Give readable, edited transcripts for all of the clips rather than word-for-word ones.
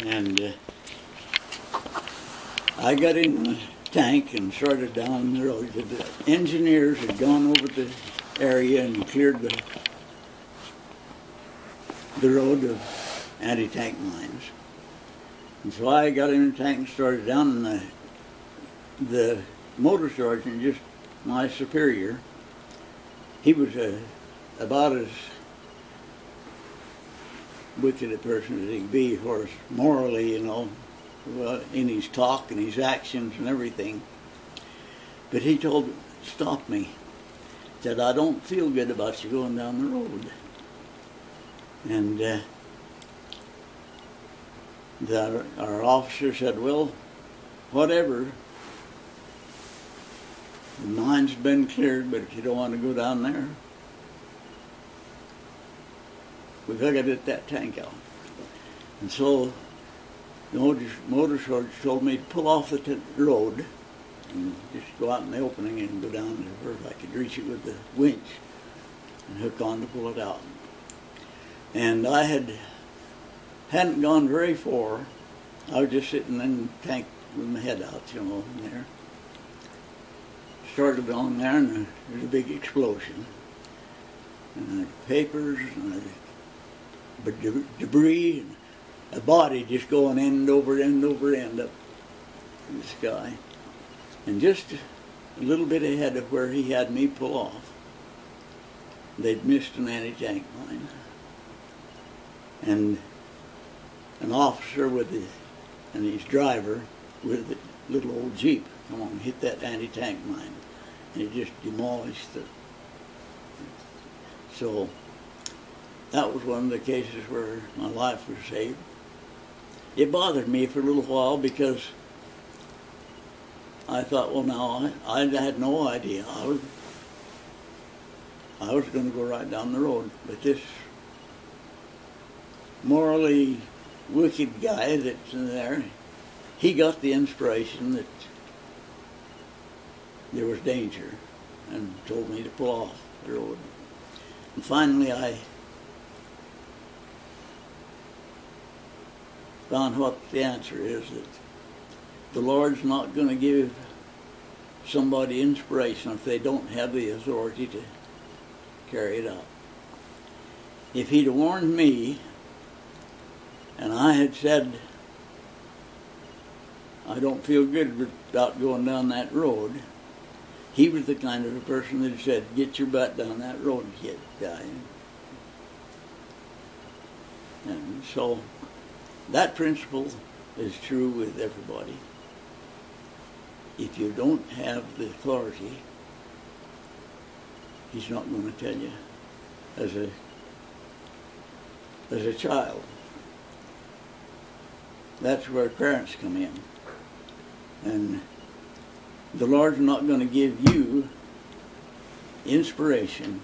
And I got in the tank and started down the road. The engineers had gone over the area and cleared the road of anti-tank mines. And so I got in the tank and started down, and the motor sergeant, just my superior, he was about as wicked a person as he could be, of course, morally, you know, well, in his talk and his actions and everything. But he stopped me, said, "I don't feel good about you going down the road." And our officer said, "Well, whatever. The mine's been cleared, but if you don't want to go down there, we've got to get that tank out." And so the motor sergeant told me to pull off the road and just go out in the opening and go down there where I could reach it with the winch and hook on to pull it out. And I hadn't gone very far. I was just sitting in the tank with my head out, you know, in there. Started on there, and there's a big explosion. And papers, and debris, and a body just going end over end over end up in the sky. And just a little bit ahead of where he had me pull off, they'd missed an anti-tank mine. And an officer and his driver with a little old Jeep come on, hit that anti-tank mine, and it just demolished it. So that was one of the cases where my life was saved. It bothered me for a little while because I thought, well, now I had no idea. I was going to go right down the road, but this morally wicked guy that's in there, he got the inspiration that there was danger and told me to pull off the road. And finally I found what the answer is, that the Lord's not going to give somebody inspiration if they don't have the authority to carry it out. If he'd warned me and I had said, "I don't feel good about going down that road," he was the kind of a person that said, "Get your butt down that road, kid, guy." And so that principle is true with everybody. If you don't have the authority, he's not going to tell you. As a child, that's where parents come in. And the Lord's not going to give you inspiration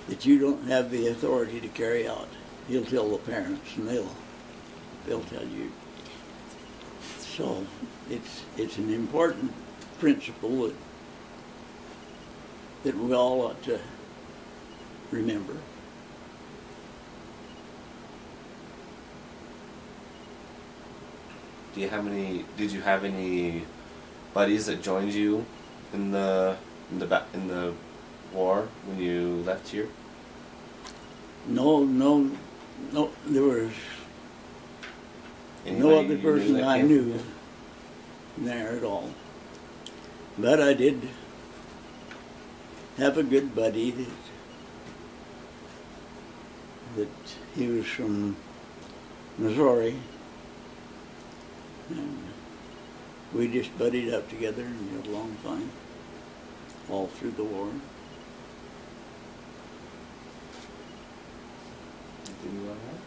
that you don't have the authority to carry out. He'll tell the parents, and they'll tell you. So it's an important principle that we all ought to remember. Did you have any buddies that joined you in the war when you left here? No, there was no other person I knew there at all. But I did have a good buddy that he was from Missouri, and we just buddied up together and got along fine all through the war. Anything you want to add?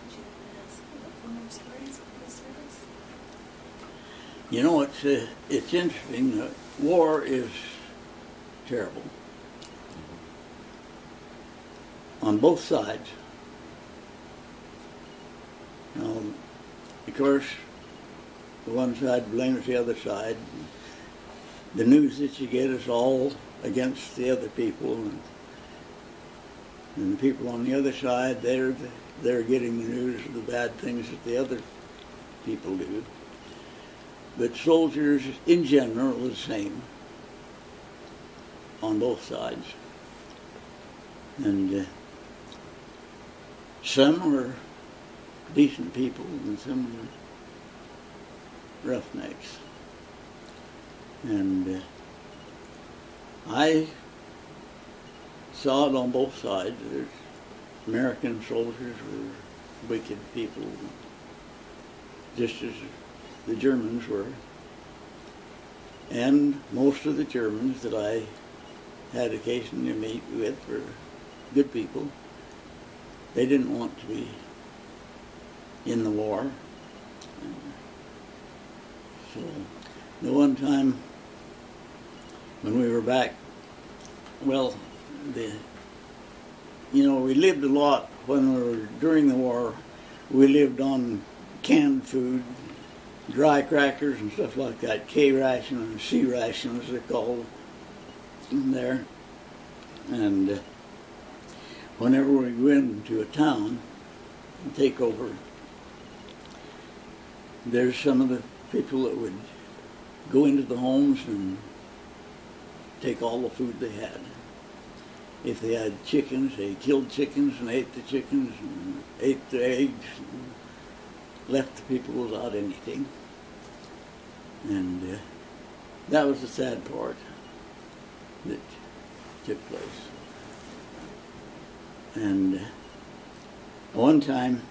Did you ask for more stories of the service? You know, it's interesting. War is terrible on both sides. You know, of course, the one side blames the other side. The news that you get is all against the other people. And the people on the other side, they're getting the news of the bad things that the other people do. But soldiers in general are the same on both sides. And some are decent people and some are roughnecks. And I saw it on both sides. There's American soldiers were wicked people, just as the Germans were. And most of the Germans that I had occasion to meet with were good people. They didn't want to be in the war. And so the one time when we were back, well, we lived a lot when we were during the war. We lived on canned food, dry crackers and stuff like that, K ration and C ration as they're called there. And whenever we go into a town and take over, there's some of the people that would go into the homes and take all the food they had. If they had chickens, they killed chickens and ate the chickens and ate the eggs and left the people without anything. And that was the sad part that took place. And one time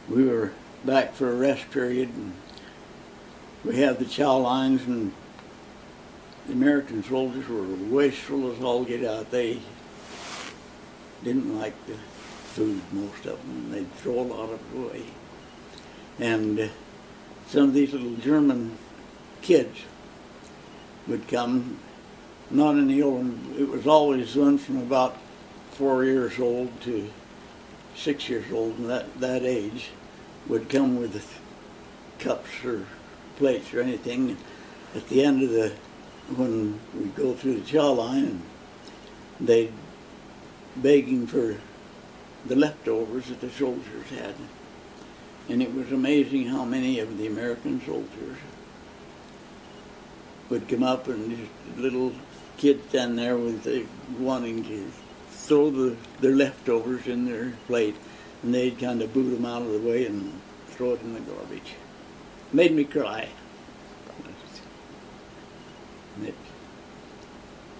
we were back for a rest period, and we had the chow lines, and the American soldiers were wasteful as all get out. They didn't like the food, most of them, and they'd throw a lot of it away. And some of these little German kids would come, not any older, it was always one from about 4 years old to 6 years old, and that age, would come with cups or plates or anything. At the end of when we go through the chow line, and they'd begging for the leftovers that the soldiers had. And it was amazing how many of the American soldiers would come up, and just little kids stand there with wanting to throw their leftovers in their plate, and they'd kind of boot them out of the way and throw it in the garbage. Made me cry.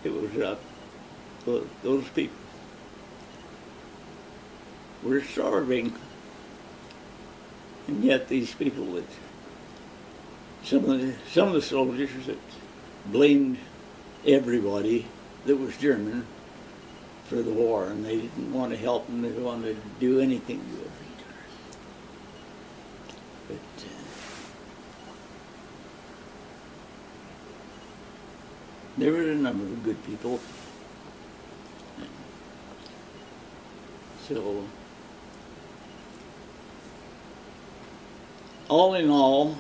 It was those people were starving, and yet these people that some of the soldiers that blamed everybody that was German for the war, and they didn't want to help them. They wanted to do anything good. But there were a number of good people. So, all in all,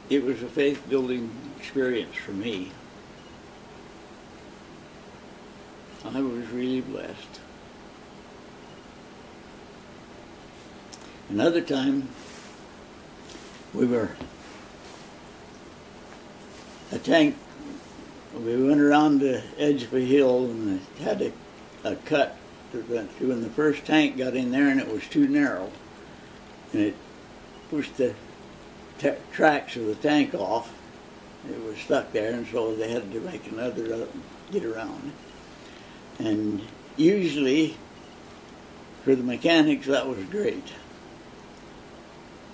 it was a faith-building experience for me. I was really blessed. Another time, we went around the edge of a hill, and it had a cut that went through, and the first tank got in there, and it was too narrow. And it pushed the tracks of the tank off. It was stuck there, and so they had to make another get around. And usually, for the mechanics, that was great.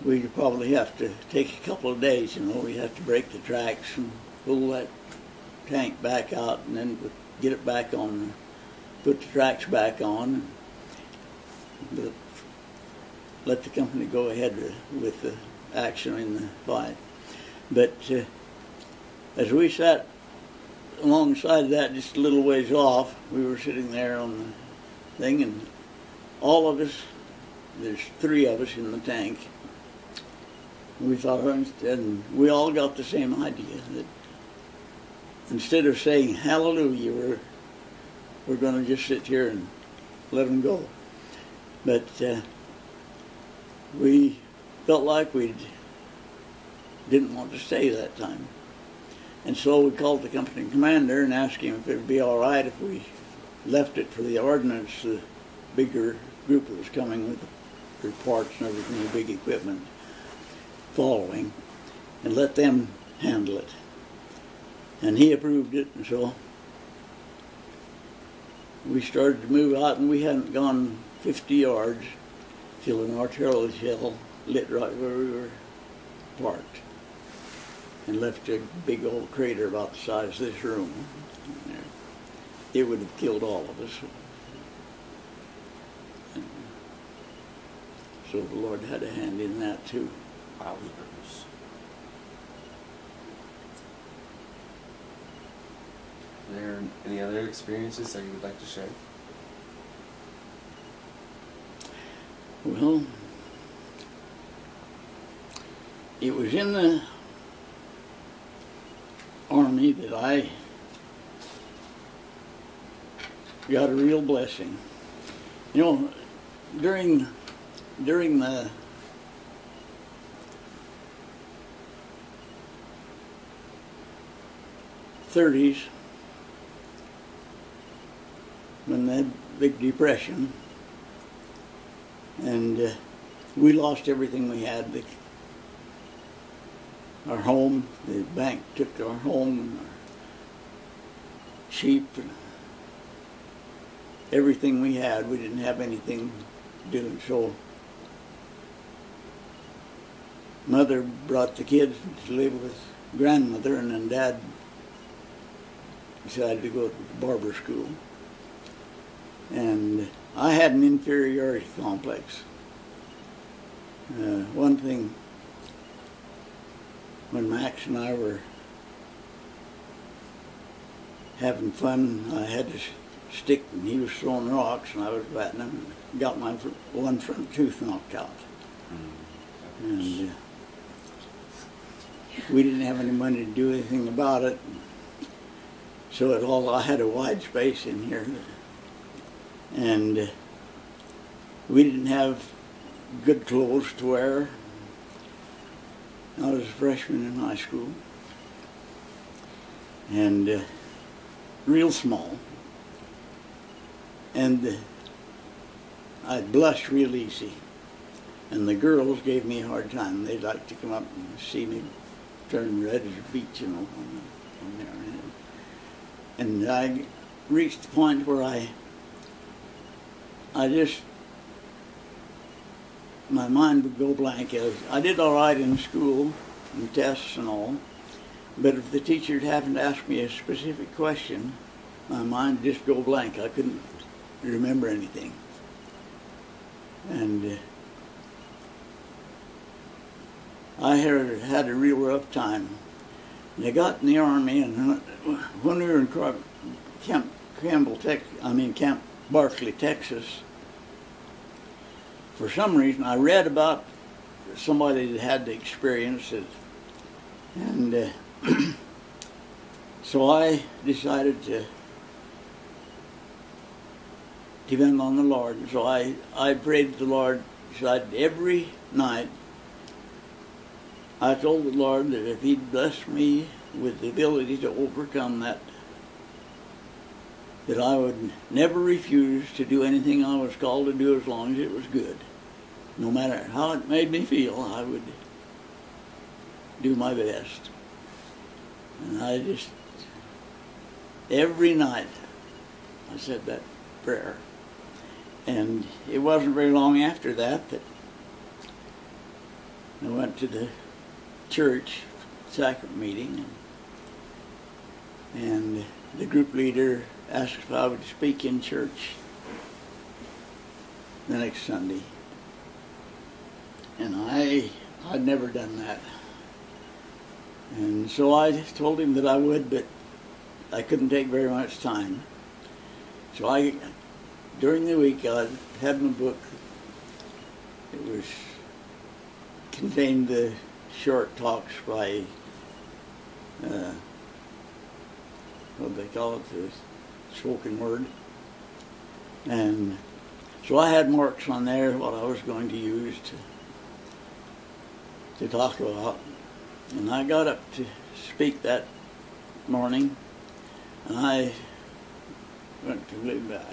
We'd probably have to take a couple of days, we'd have to break the tracks and pull that tank back out, and then get it back on, put the tracks back on, but let the company go ahead with the action in the fight. But as we sat alongside of that, just a little ways off, we were sitting there on the thing, and all of us, there's 3 of us in the tank. We thought, and we all got the same idea, that instead of saying hallelujah, we're going to just sit here and let them go. But we felt like we didn't want to stay that time. And so we called the company commander and asked him if it would be all right if we left it for the ordnance, the bigger group that was coming with their parts and everything, the big equipment following, and let them handle it. And he approved it, and so we started to move out, and we hadn't gone 50 yards till an artillery shell lit right where we were parked and left a big old crater about the size of this room. It would have killed all of us. And so the Lord had a hand in that too. Wowzers. Are there any other experiences that you would like to share? Well, it was in the Army that I got a real blessing. You know, during the '30s, when the big depression, and we lost everything we had. Our home, the bank took our home and our sheep and everything we had. We didn't have anything to do, and so Mother brought the kids to live with grandmother, and then Dad decided to go to barber school. And I had an inferiority complex. One thing, when Max and I were having fun, I had this stick and he was throwing rocks and I was batting him and got my one front tooth knocked out. And we didn't have any money to do anything about it. So I had a wide space in here. And we didn't have good clothes to wear. I was a freshman in high school, and real small, and I blushed real easy, and the girls gave me a hard time. They'd like to come up and see me turn red as a beet, you know, on there. And I reached the point where my mind would go blank. I did all right in school, and tests and all, but if the teacher would happen to ask me a specific question, my mind would just go blank. I couldn't remember anything. And I had a real rough time. And I got in the Army, and when we were in Camp Barkley, Texas, for some reason I read about somebody that had the experience, and so I decided to depend on the Lord. And so I prayed to the Lord. Decided every night I told the Lord that if He'd bless me with the ability to overcome that I would never refuse to do anything I was called to do as long as it was good. No matter how it made me feel, I would do my best. And I just, every night, I said that prayer. And it wasn't very long after that I went to the church sacrament meeting, and the group leader asked if I would speak in church the next Sunday. And I'd never done that. And so I told him that I would, but I couldn't take very much time. So during the week, I had my book. It contained the short talks by, what do they call it, the spoken word. And so I had marks on there what I was going to use to talk about. And I got up to speak that morning, and I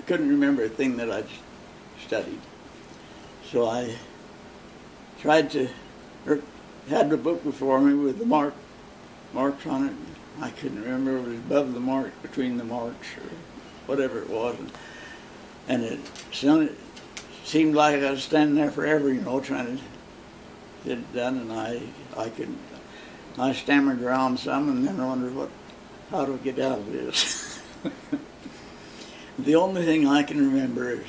couldn't remember a thing that I'd studied. So I tried to, had the book before me with the marks on it. I couldn't remember if it was above the mark, between the marks, or whatever it was. And it seemed like I was standing there forever, trying to get it done, and I stammered around some, and then I wondered how to get out of this. The only thing I can remember is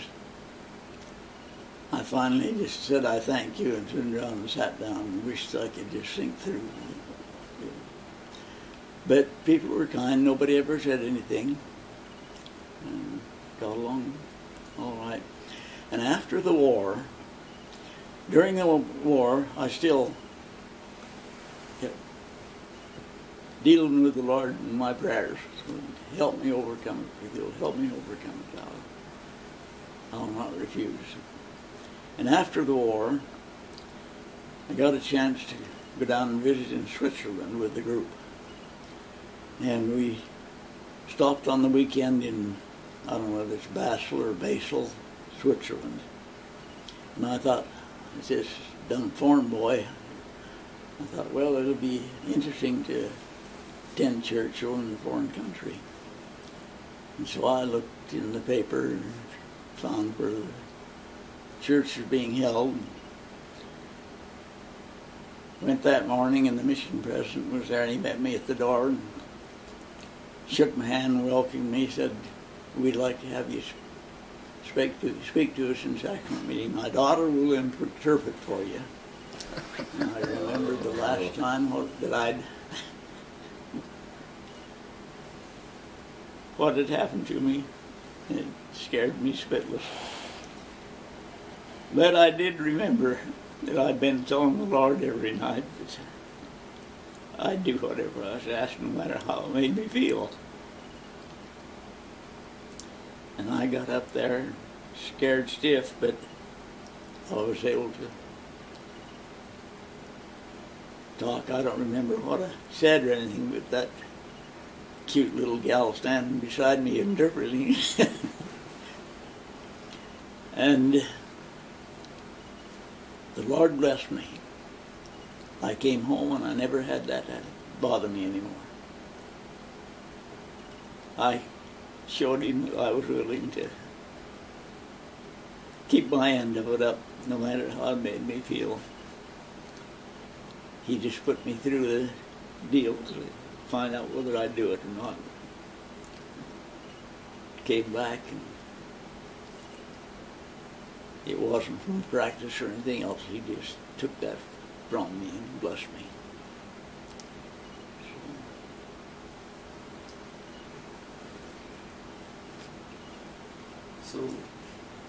I finally just said, "I thank you," and turned around and sat down and wished I could just think through. But people were kind. Nobody ever said anything. And got along all right. And after the war, during the war, I still kept dealing with the Lord in my prayers. So help me overcome it. If He'll help me overcome it, I'll not refuse. And after the war, I got a chance to go down and visit in Switzerland with the group. And we stopped on the weekend in, I don't know whether it's Basel or Basel, Switzerland. And I thought, it's this dumb foreign boy. I thought, well, it'll be interesting to attend church over in a foreign country. And so I looked in the paper and found where the church was being held. Went that morning, and the mission president was there, and he met me at the door and shook my hand and welcomed me. He said, "We'd like to have you speak to us in sacrament meeting. My daughter will interpret for you." And I remembered the last time what had happened to me. It scared me spitless. But I did remember that I'd been telling the Lord every night that I'd do whatever I was asked, no matter how it made me feel. And I got up there scared stiff, but I was able to talk. I don't remember what I said or anything, but that cute little gal standing beside me interpreting. And the Lord blessed me. I came home and I never had that bother me anymore. I showed Him that I was willing to keep my end of it up, no matter how it made me feel. He just put me through the deal to find out whether I'd do it or not. Came back, and it wasn't from practice or anything else. He just took that from me and blessed me. So,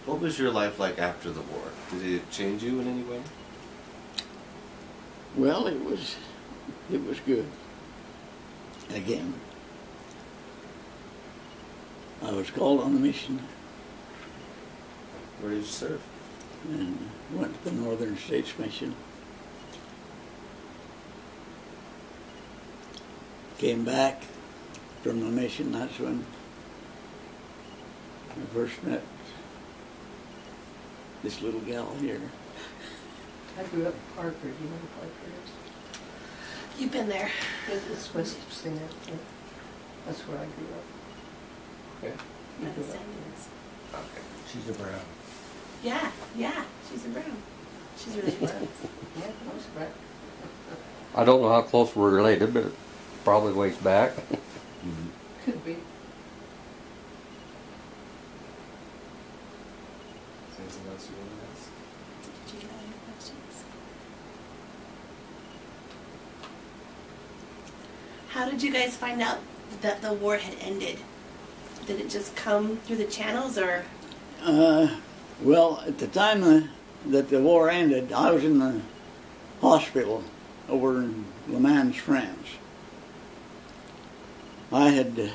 what was your life like after the war? Did it change you in any way? Well, it was good. Again, I was called on a mission Where did you serve? and went to the Northern States Mission. Came back from the mission. That's when I first met this little gal here. I grew up in Hartford. You know what Hartford is? You've been there. It's west of St. Anthony. That's where I grew up. Okay. You grew That's up Samuels. Okay. She's a brown. Yeah, she's a brown. She's really there. nice. Yeah, I was right. I don't know how close we're related, but it probably ways back. Could be. Anything else you want to ask? Did you have any questions? How did you guys find out that the war had ended? Did it just come through the channels, or? Well, at the time that the war ended, I was in the hospital over in Le Mans, France. I had